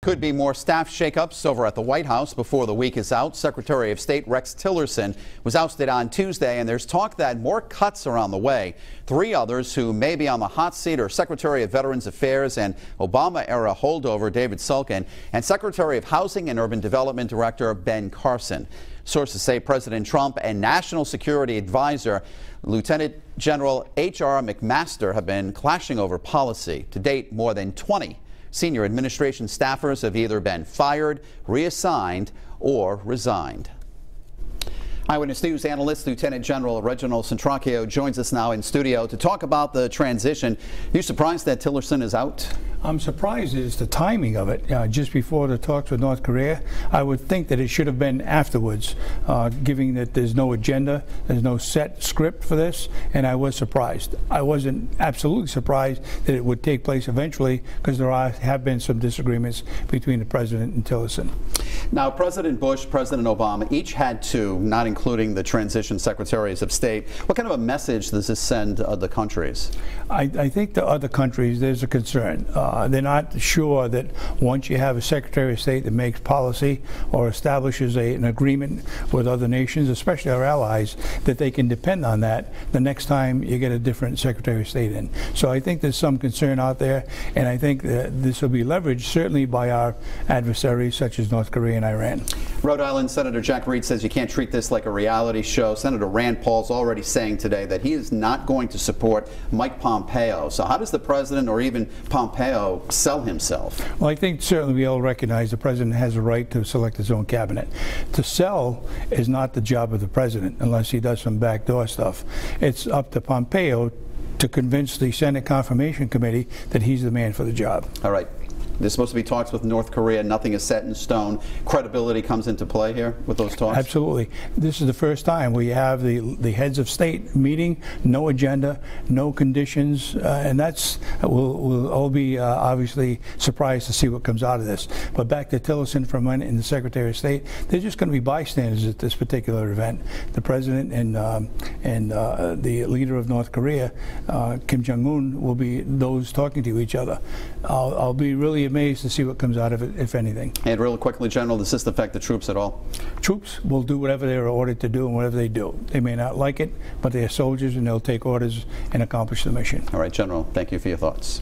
Could be more staff shakeups over at the White House before the week is out. Secretary of State Rex Tillerson was ousted on Tuesday, and there's talk that more cuts are on the way. Three others who may be on the hot seat are Secretary of Veterans Affairs and Obama-era holdover David Shulkin and Secretary of Housing and Urban Development Director Ben Carson. Sources say President Trump and National Security Advisor Lieutenant General H.R. McMaster have been clashing over policy. To date, more than 20 senior administration staffers have either been fired, reassigned, or resigned. Eyewitness News Analyst Lt. General Reginald Centracchio joins us now in studio to talk about the transition. Are you surprised that Tillerson is out? I'm surprised it's the timing of it. Just before the talks with North Korea, I would think that it should have been afterwards, given that there's no agenda, there's no set script for this, and I was surprised. I wasn't absolutely surprised that it would take place eventually, because there have been some disagreements between the president and Tillerson. Now, President Bush, President Obama, each had two, not including the transition secretaries of state. What kind of a message does this send other countries? I think the other countries, there's a concern. They're not sure that once you have a Secretary of State that makes policy or establishes an agreement with other nations, especially our allies, that they can depend on that the next time you get a different Secretary of State in. So I think there's some concern out there, and I think that this will be leveraged certainly by our adversaries such as North Korea and Iran. Rhode Island Senator Jack Reed says you can't treat this like a reality show. Senator Rand Paul's already saying today that he is not going to support Mike Pompeo. So how does the president or even Pompeo sell himself? Well, I think certainly we all recognize the president has a right to select his own cabinet. To sell is not the job of the president unless he does some backdoor stuff. It's up to Pompeo to convince the Senate Confirmation Committee that he's the man for the job. All right. There's supposed to be talks with North Korea. Nothing is set in stone. Credibility comes into play here with those talks? Absolutely. This is the first time we have the heads of state meeting, no agenda, no conditions, and we'll all be obviously surprised to see what comes out of this. But back to Tillerson for a minute and the Secretary of State, they're just going to be bystanders at this particular event. The president and the leader of North Korea, Kim Jong-un, will be those talking to each other. I'll be really amazed to see what comes out of it, if anything. And real quickly, General, does this affect the troops at all? Troops will do whatever they're ordered to do and whatever they do. They may not like it, but they're soldiers and they'll take orders and accomplish the mission. All right, General, thank you for your thoughts.